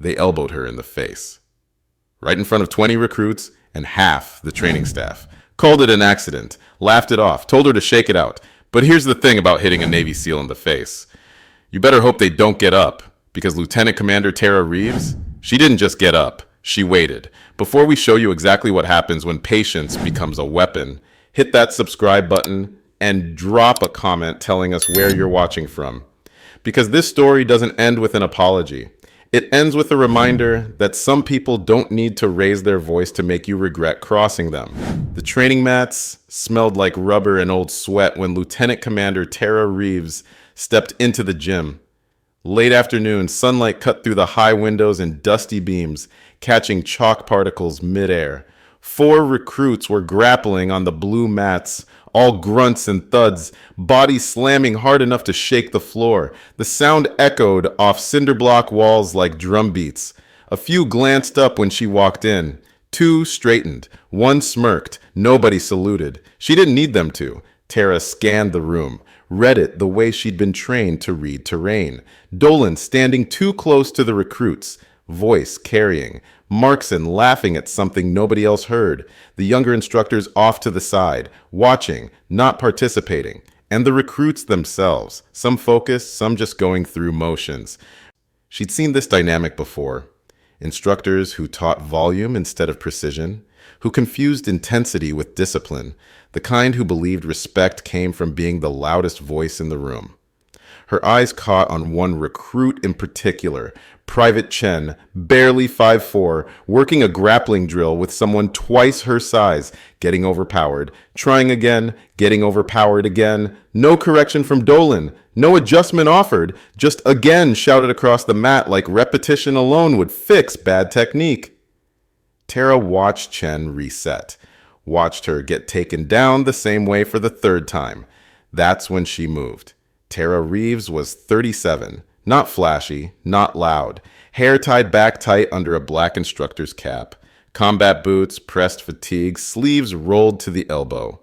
They elbowed her in the face. Right in front of 20 recruits and half the training staff. Called it an accident, laughed it off, told her to shake it out. But here's the thing about hitting a Navy SEAL in the face. You better hope they don't get up, because Lieutenant Commander Tara Reeves, she didn't just get up, she waited. Before we show you exactly what happens when patience becomes a weapon, hit that subscribe button and drop a comment telling us where you're watching from. Because this story doesn't end with an apology. It ends with a reminder that some people don't need to raise their voice to make you regret crossing them. The training mats smelled like rubber and old sweat when Lieutenant Commander Tara Reeves stepped into the gym. Late afternoon, sunlight cut through the high windows and dusty beams, catching chalk particles midair. 4 recruits were grappling on the blue mats, all grunts and thuds, bodies slamming hard enough to shake the floor. The sound echoed off cinder block walls like drum beats. A few glanced up when she walked in. 2 straightened. 1 smirked. Nobody saluted. She didn't need them to. Tara scanned the room, read it the way she'd been trained to read terrain. Dolan standing too close to the recruits, voice carrying. Markson laughing at something nobody else heard. The younger instructors off to the side, watching, not participating. And the recruits themselves, some focused, some just going through motions. She'd seen this dynamic before. Instructors who taught volume instead of precision, who confused intensity with discipline, the kind who believed respect came from being the loudest voice in the room. Her eyes caught on one recruit in particular, Private Chen, barely 5'4", working a grappling drill with someone twice her size, getting overpowered, trying again, getting overpowered again. No correction from Dolan, no adjustment offered, just again shouted across the mat like repetition alone would fix bad technique. Tara watched Chen reset, watched her get taken down the same way for the 3rd time. That's when she moved. Tara Reeves was 37, not flashy, not loud, hair tied back tight under a black instructor's cap, combat boots, pressed fatigue, sleeves rolled to the elbow.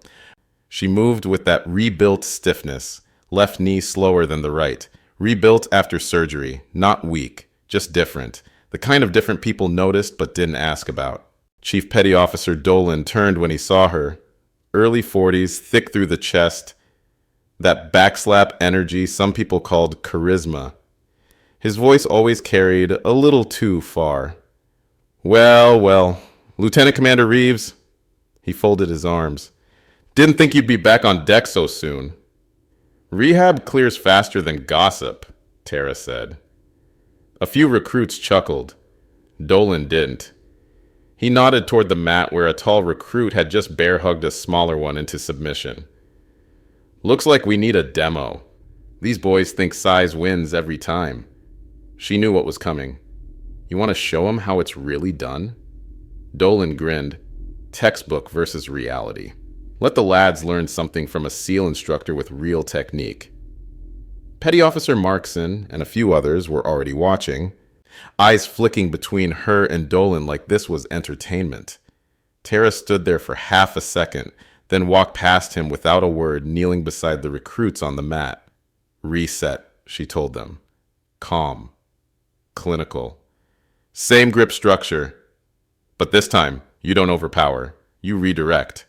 She moved with that rebuilt stiffness, left knee slower than the right, rebuilt after surgery, not weak, just different, the kind of different people noticed but didn't ask about. Chief Petty Officer Dolan turned when he saw her, early 40s, thick through the chest, that backslap energy some people called charisma. His voice always carried a little too far. Well, Lieutenant Commander Reeves, he folded his arms. Didn't think you'd be back on deck so soon. Rehab clears faster than gossip, Tara said. A few recruits chuckled. Dolan didn't. He nodded toward the mat where a tall recruit had just bear-hugged a smaller one into submission. Looks like we need a demo. These boys think size wins every time. She knew what was coming. You want to show them how it's really done? Dolan grinned. Textbook versus reality. Let the lads learn something from a SEAL instructor with real technique. Petty Officer Markson and a few others were already watching, eyes flicking between her and Dolan like this was entertainment. Tara stood there for half a second, then walked past him without a word, kneeling beside the recruits on the mat. Reset, she told them. Calm. Clinical. Same grip structure. But this time, you don't overpower. You redirect.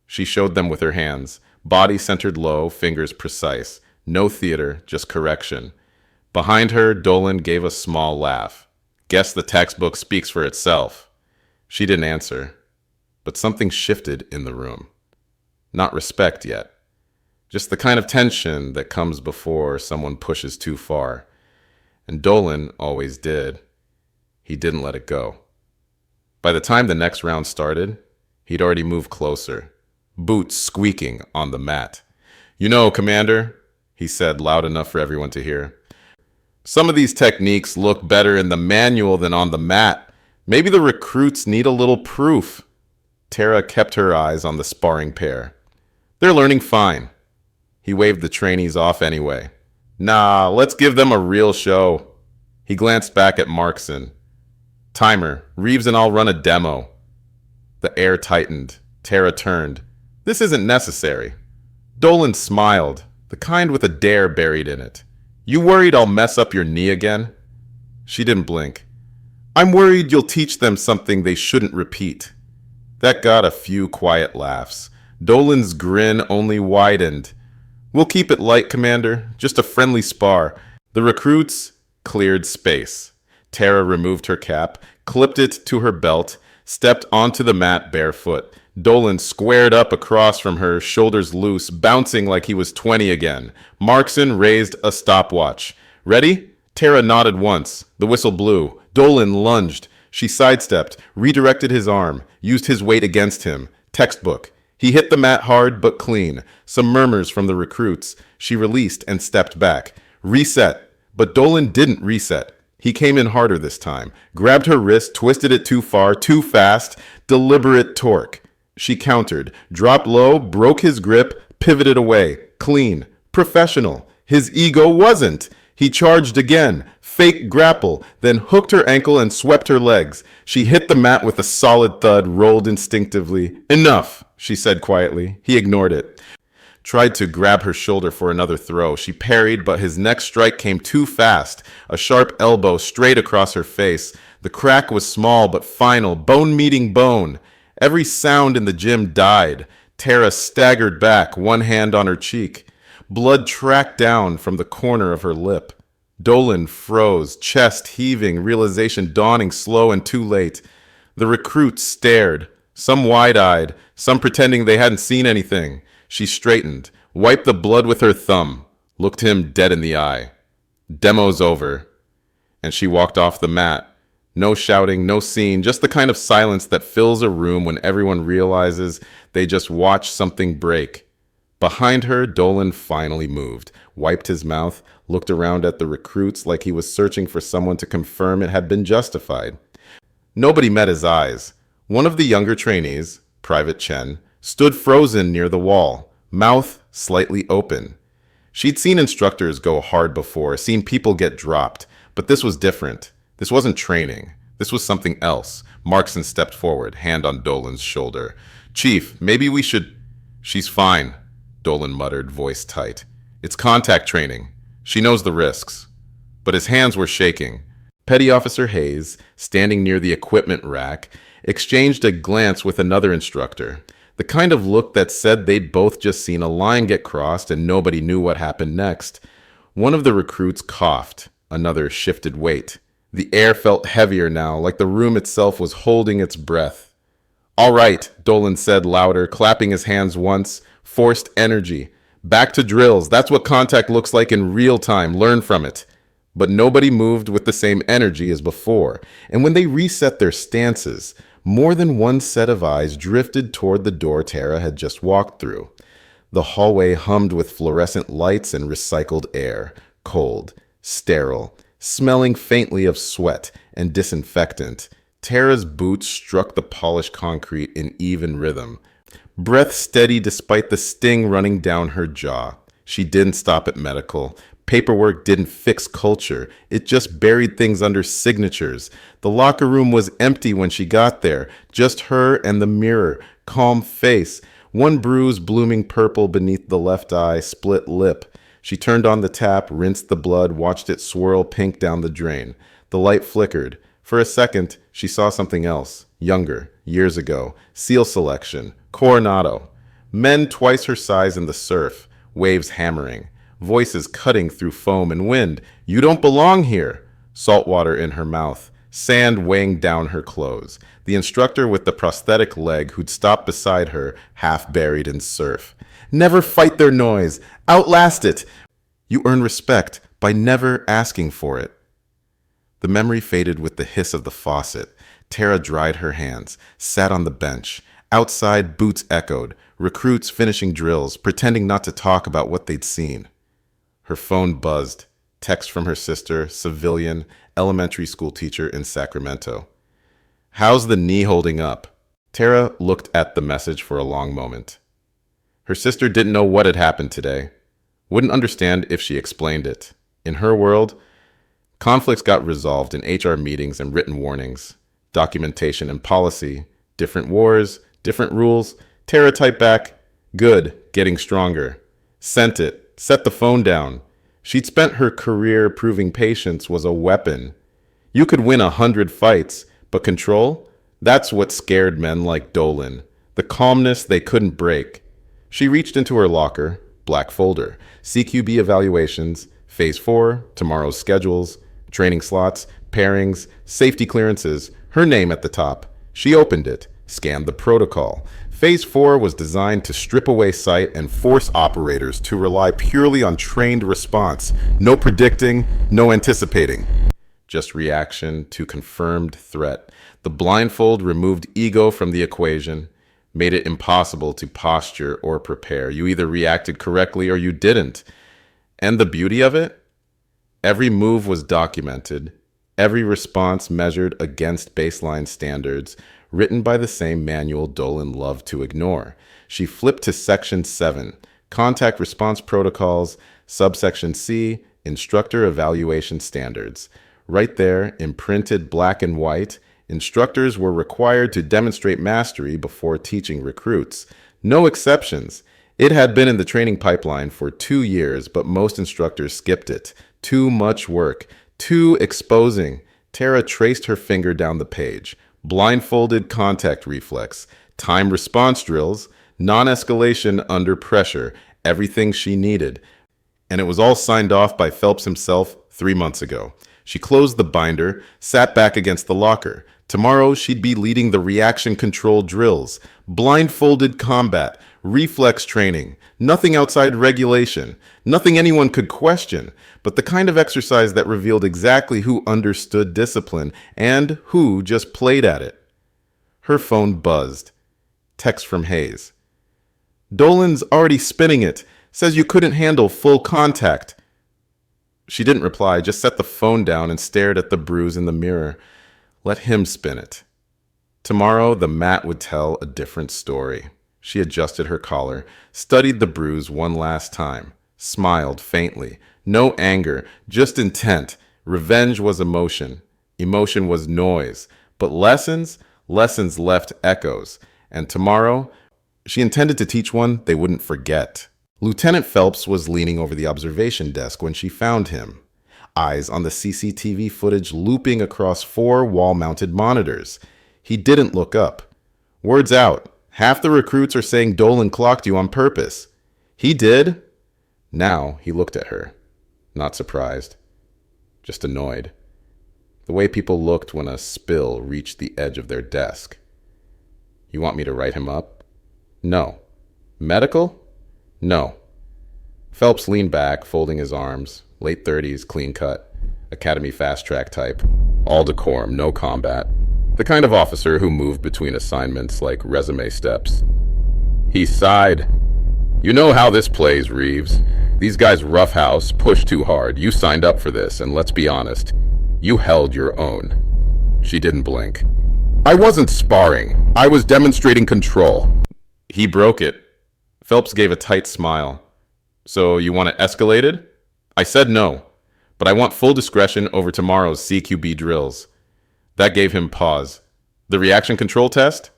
She showed them with her hands. Body centered low, fingers precise. No theater, just correction. Behind her, Dolan gave a small laugh. Guess the textbook speaks for itself. She didn't answer. But something shifted in the room. Not respect yet. Just the kind of tension that comes before someone pushes too far. And Dolan always did. He didn't let it go. By the time the next round started, he'd already moved closer, boots squeaking on the mat. You know, Commander, he said loud enough for everyone to hear, some of these techniques look better in the manual than on the mat. Maybe the recruits need a little proof. Tara kept her eyes on the sparring pair. They're learning fine. He waved the trainees off anyway. Nah, let's give them a real show. He glanced back at Markson. Timer, Reeves and I'll run a demo. The air tightened. Tara turned. This isn't necessary. Dolan smiled, the kind with a dare buried in it. You worried I'll mess up your knee again? She didn't blink. I'm worried you'll teach them something they shouldn't repeat. That got a few quiet laughs. Dolan's grin only widened. We'll keep it light, Commander. Just a friendly spar. The recruits cleared space. Tara removed her cap, clipped it to her belt, stepped onto the mat barefoot. Dolan squared up across from her, shoulders loose, bouncing like he was 20 again. Markson raised a stopwatch. Ready? Tara nodded once. The whistle blew. Dolan lunged. She sidestepped, redirected his arm, used his weight against him. Textbook. He hit the mat hard but clean. Some murmurs from the recruits. She released and stepped back. Reset. But Dolan didn't reset. He came in harder this time. Grabbed her wrist, twisted it too far, too fast. Deliberate torque. She countered, dropped low, broke his grip, pivoted away. Clean. Professional. His ego wasn't. He charged again. Fake grapple, then hooked her ankle and swept her legs. She hit the mat with a solid thud, rolled instinctively. Enough, she said quietly. He ignored it. Tried to grab her shoulder for another throw. She parried, but his next strike came too fast. A sharp elbow straight across her face. The crack was small but final, bone meeting bone. Every sound in the gym died. Tara staggered back, one hand on her cheek. Blood tracked down from the corner of her lip. Dolan froze, chest heaving, realization dawning slow and too late. The recruits stared, some wide-eyed, some pretending they hadn't seen anything. She straightened, wiped the blood with her thumb, looked him dead in the eye. Demo's over. And she walked off the mat. No shouting, no scene, just the kind of silence that fills a room when everyone realizes they just watched something break. Behind her, Dolan finally moved, wiped his mouth, looked around at the recruits like he was searching for someone to confirm it had been justified. Nobody met his eyes. One of the younger trainees, Private Chen, stood frozen near the wall, mouth slightly open. She'd seen instructors go hard before, seen people get dropped, but this was different. This wasn't training. This was something else. Markson stepped forward, hand on Dolan's shoulder. Chief, maybe we should... She's fine, Dolan muttered, voice tight. It's contact training. She knows the risks. But his hands were shaking. Petty Officer Hayes, standing near the equipment rack, exchanged a glance with another instructor. The kind of look that said they'd both just seen a line get crossed and nobody knew what happened next. One of the recruits coughed. Another shifted weight. The air felt heavier now, like the room itself was holding its breath. All right, Dolan said louder, clapping his hands once. Forced energy. Back to drills. That's what contact looks like in real time. Learn from it. But nobody moved with the same energy as before. And when they reset their stances, more than one set of eyes drifted toward the door Tara had just walked through. The hallway hummed with fluorescent lights and recycled air. Cold, sterile, smelling faintly of sweat and disinfectant. Tara's boots struck the polished concrete in even rhythm. Breath steady despite the sting running down her jaw. She didn't stop at medical. Paperwork didn't fix culture. It just buried things under signatures. The locker room was empty when she got there. Just her and the mirror. Calm face. One bruise blooming purple beneath the left eye. Split lip. She turned on the tap, rinsed the blood, watched it swirl pink down the drain. The light flickered. For a second, she saw something else. Younger. Years ago. SEAL selection. Coronado. Men twice her size in the surf. Waves hammering. Voices cutting through foam and wind. You don't belong here. Salt water in her mouth. Sand weighing down her clothes. The instructor with the prosthetic leg who'd stopped beside her, half buried in surf. Never fight their noise. Outlast it. You earn respect by never asking for it. The memory faded with the hiss of the faucet. Tara dried her hands, sat on the bench. Outside, boots echoed. Recruits finishing drills, pretending not to talk about what they'd seen. Her phone buzzed. Text from her sister, civilian, elementary school teacher in Sacramento. How's the knee holding up? Tara looked at the message for a long moment. Her sister didn't know what had happened today. Wouldn't understand if she explained it. In her world, conflicts got resolved in HR meetings and written warnings, documentation and policy, different wars, different rules. Tara typed back, good, getting stronger. Sent it, set the phone down. She'd spent her career proving patience was a weapon. You could win 100 fights, but control? That's what scared men like Dolan. The calmness they couldn't break. She reached into her locker, black folder, CQB evaluations, Phase 4, tomorrow's schedules, training slots, pairings, safety clearances, her name at the top. She opened it, scanned the protocol. Phase 4 was designed to strip away sight and force operators to rely purely on trained response. No predicting, no anticipating. Just reaction to confirmed threat. The blindfold removed ego from the equation, made it impossible to posture or prepare. You either reacted correctly or you didn't. And the beauty of it? Every move was documented, every response measured against baseline standards, written by the same manual Dolan loved to ignore. She flipped to Section 7, Contact Response Protocols, Subsection C, Instructor Evaluation Standards. Right there, imprinted black and white, instructors were required to demonstrate mastery before teaching recruits. No exceptions. It had been in the training pipeline for 2 years, but most instructors skipped it. Too much work. Too exposing. Tara traced her finger down the page. Blindfolded contact reflex, time response drills, non-escalation under pressure, everything she needed. And it was all signed off by Phelps himself 3 months ago. She closed the binder, sat back against the locker. Tomorrow she'd be leading the reaction control drills, blindfolded combat, reflex training, nothing outside regulation, nothing anyone could question, but the kind of exercise that revealed exactly who understood discipline and who just played at it. Her phone buzzed. Text from Hayes. Dolan's already spinning it. Says you couldn't handle full contact. She didn't reply, just set the phone down and stared at the bruise in the mirror. Let him spin it. Tomorrow, the mat would tell a different story. She adjusted her collar, studied the bruise one last time, smiled faintly. No anger, just intent. Revenge was emotion. Emotion was noise. But lessons left echoes. And tomorrow, she intended to teach one they wouldn't forget. Lieutenant Phelps was leaning over the observation desk when she found him. Eyes on the CCTV footage looping across 4 wall-mounted monitors. He didn't look up. Words out. Half the recruits are saying Dolan clocked you on purpose. He did? Now he looked at her. Not surprised. Just annoyed. The way people looked when a spill reached the edge of their desk. You want me to write him up? No. Medical? No. Phelps leaned back, folding his arms. Late 30s, clean cut. Academy fast-track type. All decorum, no combat. The kind of officer who moved between assignments like resume steps. He sighed. You know how this plays, Reeves. These guys roughhouse, push too hard. You signed up for this, and let's be honest. You held your own. She didn't blink. I wasn't sparring. I was demonstrating control. He broke it. Phelps gave a tight smile. So you want it escalated? I said no, but I want full discretion over tomorrow's CQB drills. That gave him pause. The reaction control test?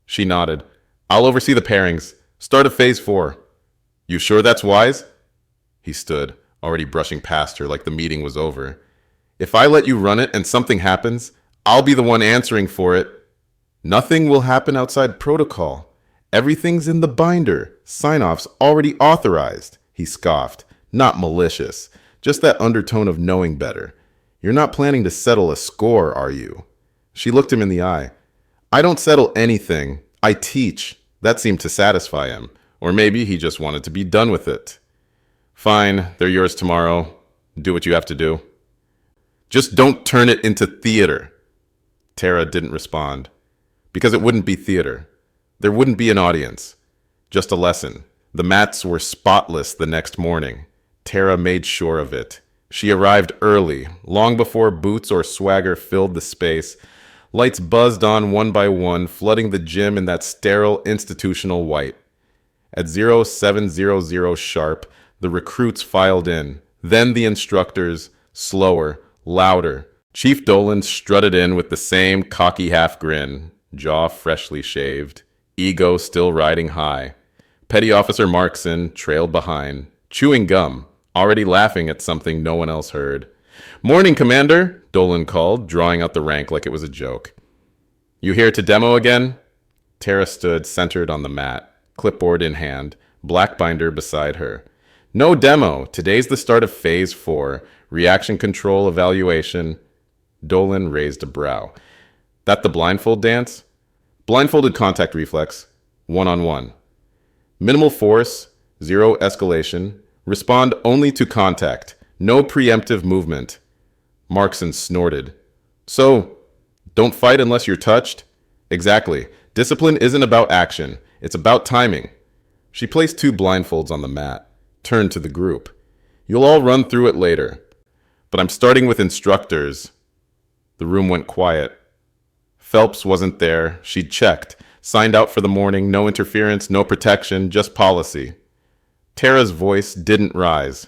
She nodded. I'll oversee the pairings. Start of Phase 4. You sure that's wise? He stood, already brushing past her like the meeting was over. If I let you run it and something happens, I'll be the one answering for it. Nothing will happen outside protocol. Everything's in the binder. Sign-offs already authorized. He scoffed. Not malicious. Just that undertone of knowing better. You're not planning to settle a score, are you? She looked him in the eye. I don't settle anything. I teach. That seemed to satisfy him. Or maybe he just wanted to be done with it. Fine, they're yours tomorrow. Do what you have to do. Just don't turn it into theater. Tara didn't respond. Because it wouldn't be theater. There wouldn't be an audience. Just a lesson. The mats were spotless the next morning. Tara made sure of it. She arrived early, long before boots or swagger filled the space. Lights buzzed on one by one, flooding the gym in that sterile institutional white. At 0700 sharp, the recruits filed in. Then the instructors, slower, louder. Chief Dolan strutted in with the same cocky half grin, jaw freshly shaved, ego still riding high. Petty Officer Markson trailed behind, chewing gum, already laughing at something no one else heard. "Morning, Commander," Dolan called, drawing out the rank like it was a joke. "You here to demo again?" Tara stood centered on the mat, clipboard in hand, black binder beside her. "No demo. Today's the start of Phase 4, reaction control evaluation." Dolan raised a brow. "That the blindfold dance?" "Blindfolded contact reflex, one-on-one. Minimal force, zero escalation. Respond only to contact. No preemptive movement." Markson snorted. "So, don't fight unless you're touched?" "Exactly. Discipline isn't about action. It's about timing." She placed 2 blindfolds on the mat, turned to the group. "You'll all run through it later. But I'm starting with instructors." The room went quiet. Phelps wasn't there. She'd checked. Signed out for the morning. No interference, no protection, just policy. Tara's voice didn't rise.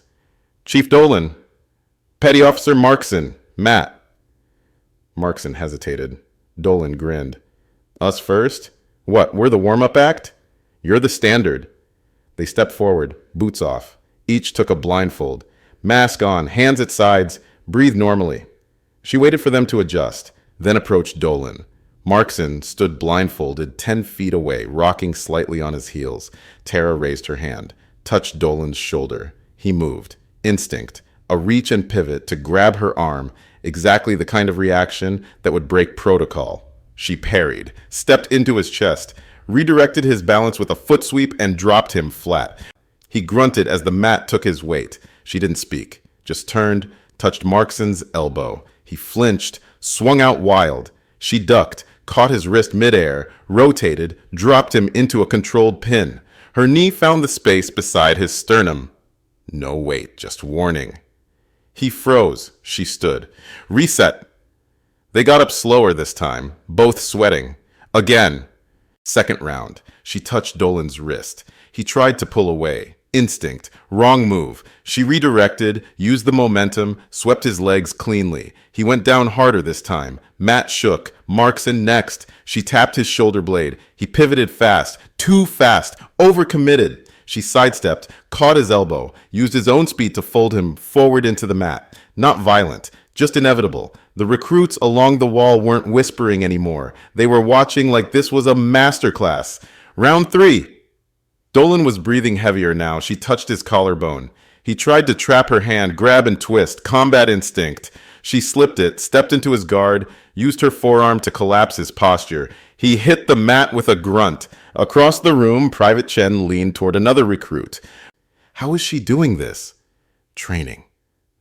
"Chief Dolan. Petty Officer Markson. Matt." Markson hesitated. Dolan grinned. "Us first? What, we're the warm-up act? You're the standard." They stepped forward, boots off. Each took a blindfold. Mask on, hands at sides, breathe normally. She waited for them to adjust, then approached Dolan. Markson stood blindfolded 10 feet away, rocking slightly on his heels. Tara raised her hand, touched Dolan's shoulder. He moved. Instinct. A reach and pivot to grab her arm, exactly the kind of reaction that would break protocol. She parried, stepped into his chest, redirected his balance with a foot sweep, and dropped him flat. He grunted as the mat took his weight. She didn't speak, just turned, touched Markson's elbow. He flinched, swung out wild. She ducked, caught his wrist midair, rotated, dropped him into a controlled pin. Her knee found the space beside his sternum. No weight, just warning. He froze. She stood. "Reset." They got up slower this time, both sweating. Again. Second round. She touched Dolan's wrist. He tried to pull away. Instinct. Wrong move. She redirected, used the momentum, swept his legs cleanly. He went down harder this time. Matt shook. Markson next. She tapped his shoulder blade. He pivoted fast. Too fast. Overcommitted. She sidestepped, caught his elbow, used his own speed to fold him forward into the mat. Not violent, just inevitable. The recruits along the wall weren't whispering anymore. They were watching like this was a masterclass. Round 3. Dolan was breathing heavier now. She touched his collarbone. He tried to trap her hand, grab and twist, combat instinct. She slipped it, stepped into his guard, used her forearm to collapse his posture. He hit the mat with a grunt. Across the room, Private Chen leaned toward another recruit. "How is she doing this?" "Training,"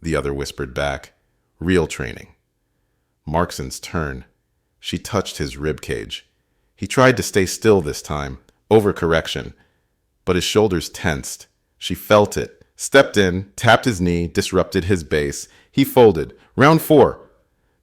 the other whispered back. "Real training." Markson's turn. She touched his rib cage. He tried to stay still this time. Overcorrection. But his shoulders tensed. She felt it. Stepped in, tapped his knee, disrupted his base. He folded. Round 4.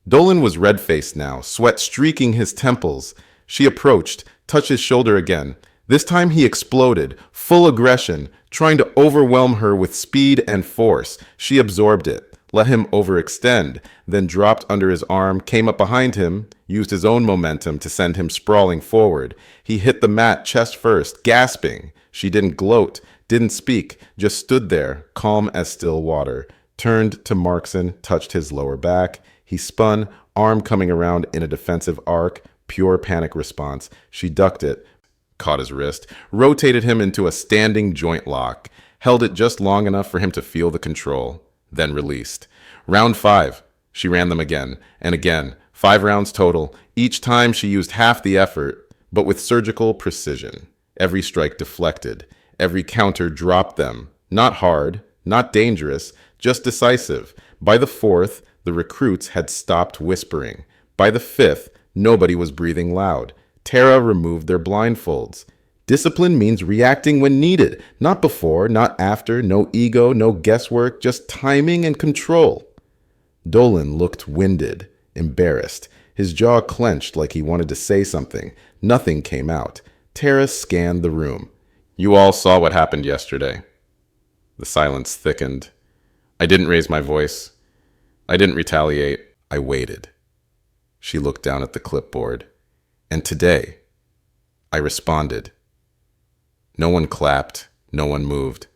Dolan was red-faced now, sweat streaking his temples. She approached, touched his shoulder again. This time he exploded, full aggression, trying to overwhelm her with speed and force. She absorbed it, let him overextend, then dropped under his arm, came up behind him, used his own momentum to send him sprawling forward. He hit the mat chest first, gasping. She didn't gloat, didn't speak, just stood there, calm as still water. Turned to Markson, touched his lower back. He spun, arm coming around in a defensive arc, pure panic response. She ducked it, caught his wrist, rotated him into a standing joint lock, held it just long enough for him to feel the control, then released. Round 5. She ran them again and again. 5 rounds total. Each time she used half the effort, but with surgical precision. Every strike deflected. Every counter dropped them. Not hard, not dangerous, just decisive. By the 4th, the recruits had stopped whispering. By the 5th, nobody was breathing loud. Tara removed their blindfolds. Discipline means reacting when needed, not before, not after, no ego, no guesswork, just timing and control. Dolan looked winded, embarrassed. His jaw clenched like he wanted to say something. Nothing came out. Tara scanned the room. "You all saw what happened yesterday." The silence thickened. I didn't raise my voice. I didn't retaliate. I waited. She looked down at the clipboard. And today, I responded. No one clapped, no one moved,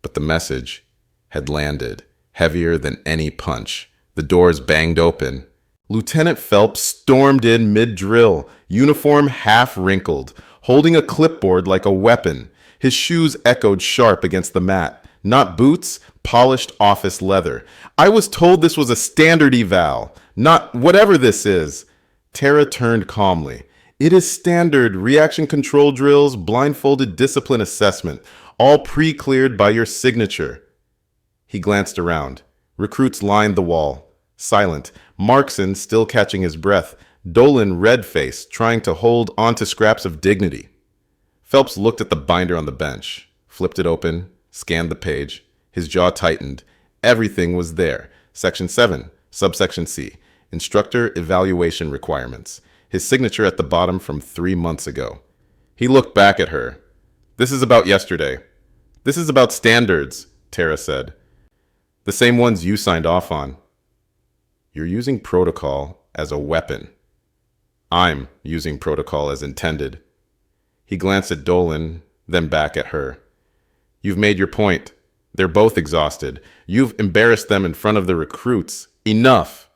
but the message had landed, heavier than any punch. The doors banged open. Lieutenant Phelps stormed in mid-drill, uniform half wrinkled, holding a clipboard like a weapon. His shoes echoed sharp against the mat. Not boots, polished office leather. I was told this was a standard eval, not whatever this is. Tara turned calmly. It is standard reaction control drills, blindfolded discipline assessment, all pre-cleared by your signature. He glanced around. Recruits lined the wall. Silent. Markson still catching his breath. Dolan red-faced, trying to hold onto scraps of dignity. Phelps looked at the binder on the bench, flipped it open, scanned the page. His jaw tightened. Everything was there. Section 7, subsection C. Instructor evaluation requirements. His signature at the bottom from 3 months ago. He looked back at her. This is about yesterday. This is about standards, Tara said. The same ones you signed off on. You're using protocol as a weapon. I'm using protocol as intended. He glanced at Dolan, then back at her. You've made your point. They're both exhausted. You've embarrassed them in front of the recruits. Enough.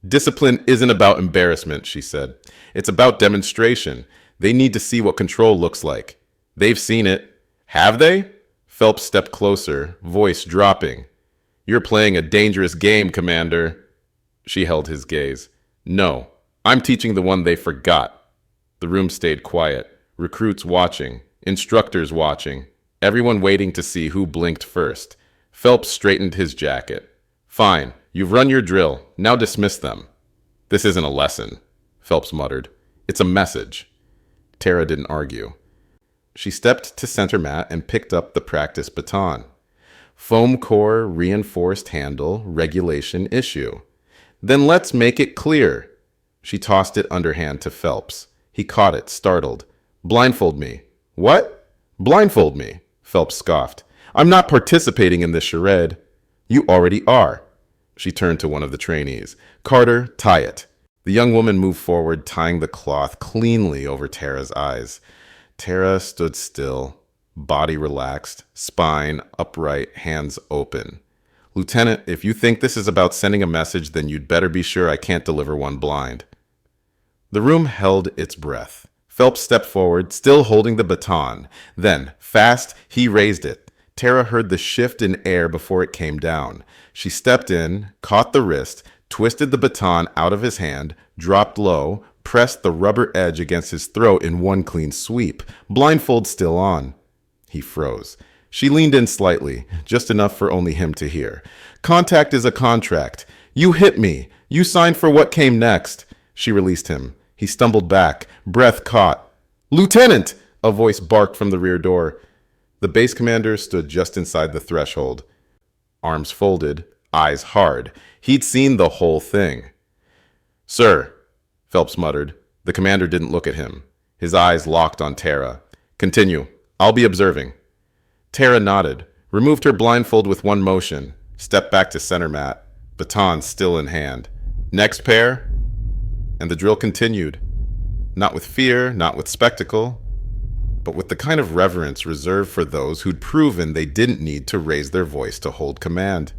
Discipline isn't about embarrassment, she said. It's about demonstration. They need to see what control looks like. They've seen it. Have they? Phelps stepped closer, voice dropping. You're playing a dangerous game, Commander. She held his gaze. No, I'm teaching the one they forgot. The room stayed quiet. Recruits watching. Instructors watching. Everyone waiting to see who blinked first. Phelps straightened his jacket. Fine, you've run your drill. Now dismiss them. This isn't a lesson, Phelps muttered. It's a message. Tara didn't argue. She stepped to center mat and picked up the practice baton. Foam core, reinforced handle, regulation issue. Then let's make it clear. She tossed it underhand to Phelps. He caught it, startled. Blindfold me. What? Blindfold me, Phelps scoffed. I'm not participating in this charade. You already are. She turned to one of the trainees. Carter, tie it. The young woman moved forward, tying the cloth cleanly over Tara's eyes. Tara stood still, body relaxed, spine upright, hands open. Lieutenant, if you think this is about sending a message, then you'd better be sure I can't deliver one blind. The room held its breath. Phelps stepped forward, still holding the baton. Then, fast, he raised it. Tara heard the shift in air before it came down. She stepped in, caught the wrist, twisted the baton out of his hand, dropped low, pressed the rubber edge against his throat in one clean sweep, blindfold still on. He froze. She leaned in slightly, just enough for only him to hear. Contact is a contract. You hit me. You signed for what came next. She released him. He stumbled back, breath caught. Lieutenant! A voice barked from the rear door. The base commander stood just inside the threshold. Arms folded, eyes hard. He'd seen the whole thing. Sir, Phelps muttered. The commander didn't look at him. His eyes locked on Tara. Continue. I'll be observing. Tara nodded, removed her blindfold with one motion, stepped back to center mat, baton still in hand. Next pair. And the drill continued. Not with fear, not with spectacle, but with the kind of reverence reserved for those who'd proven they didn't need to raise their voice to hold command.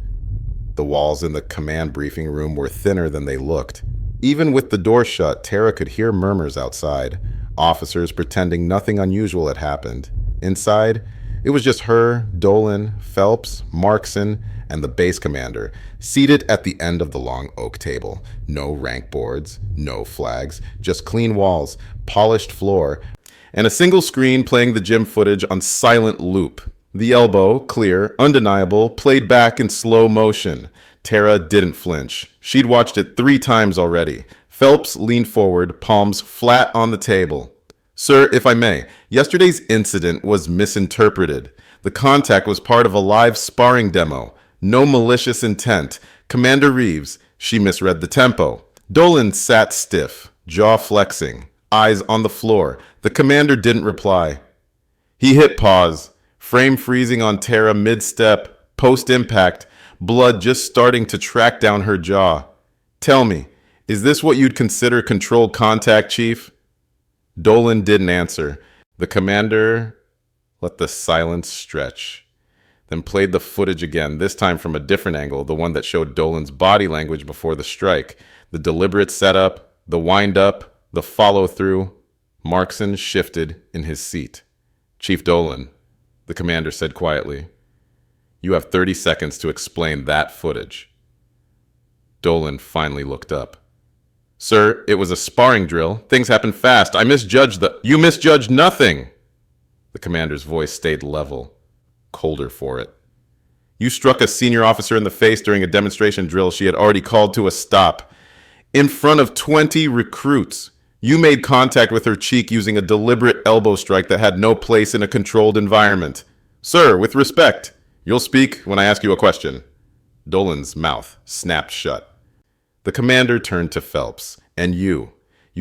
The walls in the command briefing room were thinner than they looked. Even with the door shut, Tara could hear murmurs outside, officers pretending nothing unusual had happened. Inside, it was just her, Dolan, Phelps, Markson, and the base commander, seated at the end of the long oak table. No rank boards, no flags, just clean walls, polished floor, and a single screen playing the gym footage on silent loop. The elbow, clear, undeniable, played back in slow motion. Tara didn't flinch. She'd watched it 3 times already. Phelps leaned forward, palms flat on the table. Sir, if I may, yesterday's incident was misinterpreted. The contact was part of a live sparring demo. No malicious intent. Commander Reeves, she misread the tempo. Dolan sat stiff, jaw flexing, eyes on the floor. The commander didn't reply. He hit pause, frame freezing on Tara mid-step, post-impact, blood just starting to track down her jaw. Tell me, is this what you'd consider controlled contact, Chief? Dolan didn't answer. The commander let the silence stretch. then played the footage again, this time from a different angle, the one that showed Dolan's body language before the strike, the deliberate setup, the wind-up, the follow-through. Markson shifted in his seat. "Chief Dolan," the commander said quietly, "you have 30 seconds to explain that footage." Dolan finally looked up. "Sir, it was a sparring drill. Things happened fast. I misjudged the—" "You misjudged nothing!" The commander's voice stayed level, colder for it. "You struck a senior officer in the face during a demonstration drill she had already called to a stop. In front of 20 recruits. You made contact with her cheek using a deliberate elbow strike that had no place in a controlled environment. Sir, with respect, you'll speak when I ask you a question." Dolan's mouth snapped shut. The commander turned to Phelps. "And you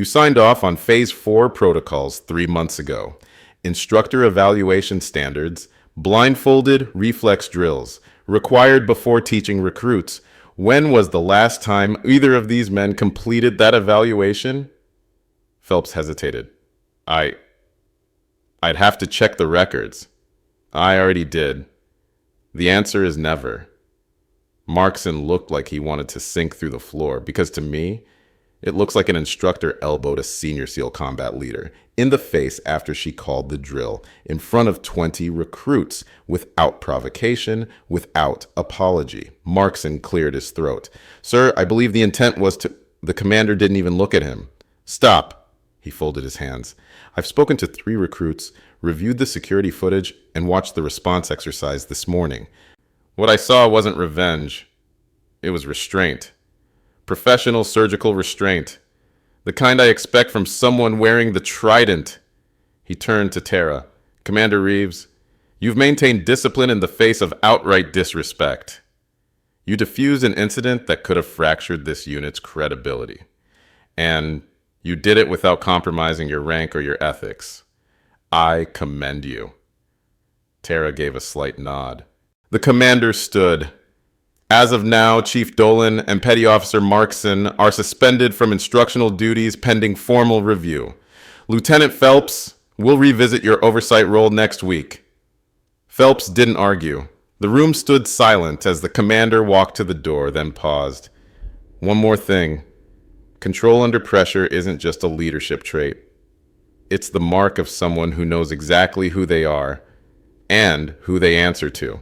signed off on Phase 4 protocols 3 months ago. Instructor evaluation standards, blindfolded reflex drills, required before teaching recruits. When was the last time either of these men completed that evaluation?" Phelps hesitated. I'd have to check the records." "I already did." "The answer is never." Markson looked like he wanted to sink through the floor, because to me, it looks like an instructor elbowed a senior SEAL combat leader in the face after she called the drill in front of 20 recruits, without provocation, without apology. Markson cleared his throat. "Sir, I believe the intent was to—" The commander didn't even look at him. "Stop." He folded his hands. "I've spoken to 3 recruits, reviewed the security footage, and watched the response exercise this morning. What I saw wasn't revenge. It was restraint. Professional surgical restraint. The kind I expect from someone wearing the trident." He turned to Tara. "Commander Reeves, you've maintained discipline in the face of outright disrespect. You diffused an incident that could have fractured this unit's credibility. And you did it without compromising your rank or your ethics. I commend you." Tara gave a slight nod. The commander stood. "As of now, Chief Dolan and Petty Officer Markson are suspended from instructional duties pending formal review. Lieutenant Phelps, we'll revisit your oversight role next week." Phelps didn't argue. The room stood silent as the commander walked to the door, then paused. "One more thing. Control under pressure isn't just a leadership trait. It's the mark of someone who knows exactly who they are and who they answer to."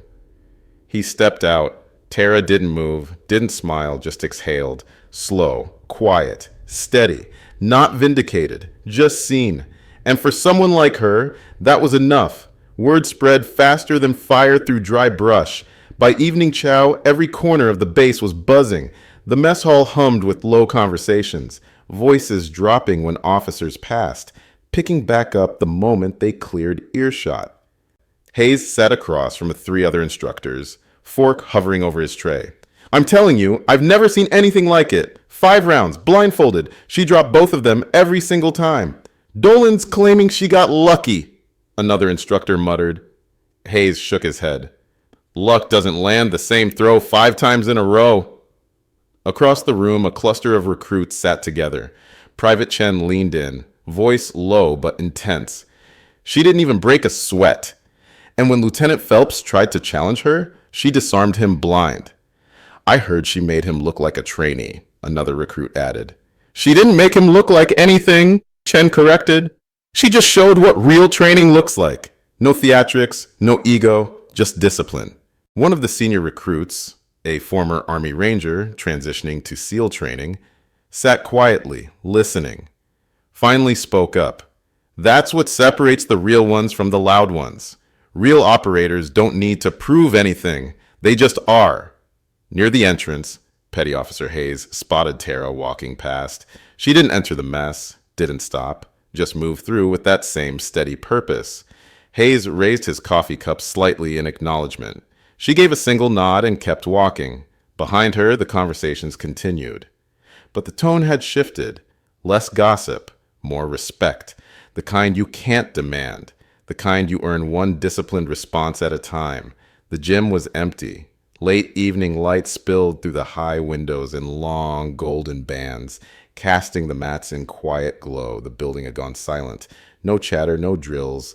He stepped out. Tara didn't move, didn't smile, just exhaled. Slow, quiet, steady, not vindicated, just seen. And for someone like her, that was enough. Word spread faster than fire through dry brush. By evening chow, every corner of the base was buzzing. The mess hall hummed with low conversations, voices dropping when officers passed, picking back up the moment they cleared earshot. Hayes sat across from the 3 other instructors, fork hovering over his tray. "I'm telling you, I've never seen anything like it. 5 rounds, blindfolded. She dropped both of them every single time. Dolan's claiming she got lucky," another instructor muttered. Hayes shook his head. "Luck doesn't land the same throw 5 times in a row." Across the room, a cluster of recruits sat together. Private Chen leaned in, voice low but intense. She didn't even break a sweat. And when Lieutenant Phelps tried to challenge her, she disarmed him blind. "I heard she made him look like a trainee," another recruit added. "She didn't make him look like anything," Chen corrected. "She just showed what real training looks like. No theatrics, no ego, just discipline." One of the senior recruits, a former Army Ranger transitioning to SEAL training, sat quietly, listening. Finally spoke up. "That's what separates the real ones from the loud ones. Real operators don't need to prove anything. They just are." Near the entrance, Petty Officer Hayes spotted Tara walking past. She didn't enter the mess, didn't stop, just moved through with that same steady purpose. Hayes raised his coffee cup slightly in acknowledgement. She gave a single nod and kept walking. Behind her, the conversations continued. But the tone had shifted. Less gossip, more respect. The kind you can't demand. The kind you earn one disciplined response at a time. The gym was empty. Late evening light spilled through the high windows in long golden bands, casting the mats in quiet glow. The building had gone silent. No chatter, no drills.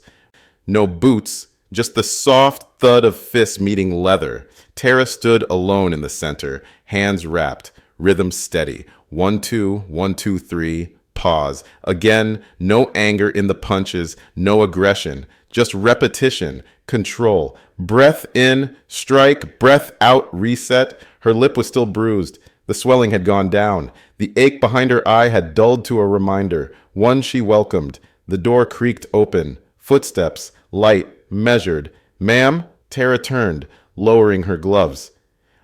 No boots, Just the soft thud of fists meeting leather. Tara stood alone in the center, hands wrapped, rhythm steady. 1, 2, 1, 2, 3, pause. Again, no anger in the punches, no aggression, just repetition, control. Breath in, strike, breath out, reset. Her lip was still bruised. The swelling had gone down. The ache behind her eye had dulled to a reminder, one she welcomed. The door creaked open. Footsteps, light, measured. Ma'am? Tara turned, lowering her gloves.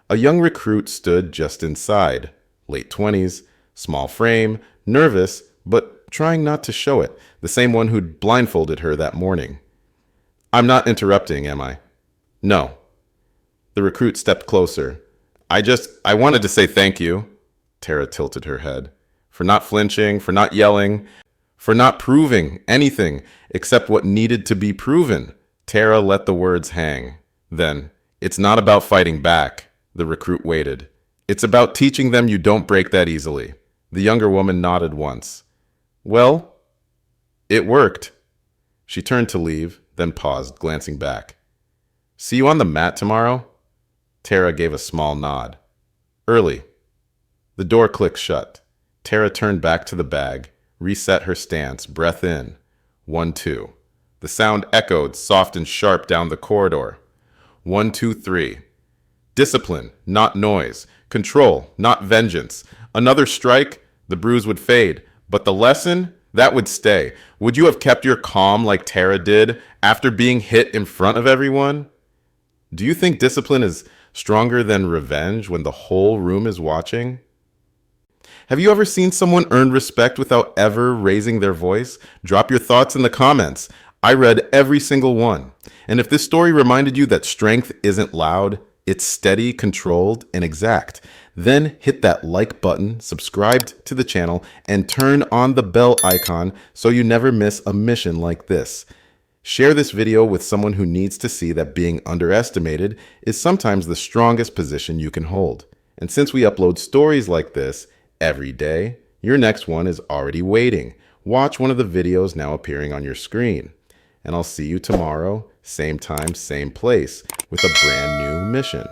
A young recruit stood just inside. Late 20s, small frame, nervous, but trying not to show it. The same one who'd blindfolded her that morning. I'm not interrupting, am I? No. The recruit stepped closer. I wanted to say thank you. Tara tilted her head. For not flinching, for not yelling, for not proving anything except what needed to be proven. Tara let the words hang. Then, it's not about fighting back. The recruit waited. It's about teaching them you don't break that easily. The younger woman nodded once. Well, it worked. She turned to leave, then paused, glancing back. See you on the mat tomorrow? Tara gave a small nod. Early. The door clicked shut. Tara turned back to the bag, reset her stance, breath in. 1, 2. The sound echoed soft and sharp down the corridor. 1, 2, 3. Discipline, not noise. Control, not vengeance. Another strike, the bruise would fade. But the lesson, that would stay. Would you have kept your calm like Tara did after being hit in front of everyone? Do you think discipline is stronger than revenge when the whole room is watching? Have you ever seen someone earn respect without ever raising their voice? Drop your thoughts in the comments. I read every single one. And if this story reminded you that strength isn't loud, it's steady, controlled, and exact, then hit that like button, subscribe to the channel, and turn on the bell icon so you never miss a mission like this. Share this video with someone who needs to see that being underestimated is sometimes the strongest position you can hold. And since we upload stories like this every day, your next one is already waiting. Watch one of the videos now appearing on your screen. And I'll see you tomorrow, same time, same place, with a brand new mission.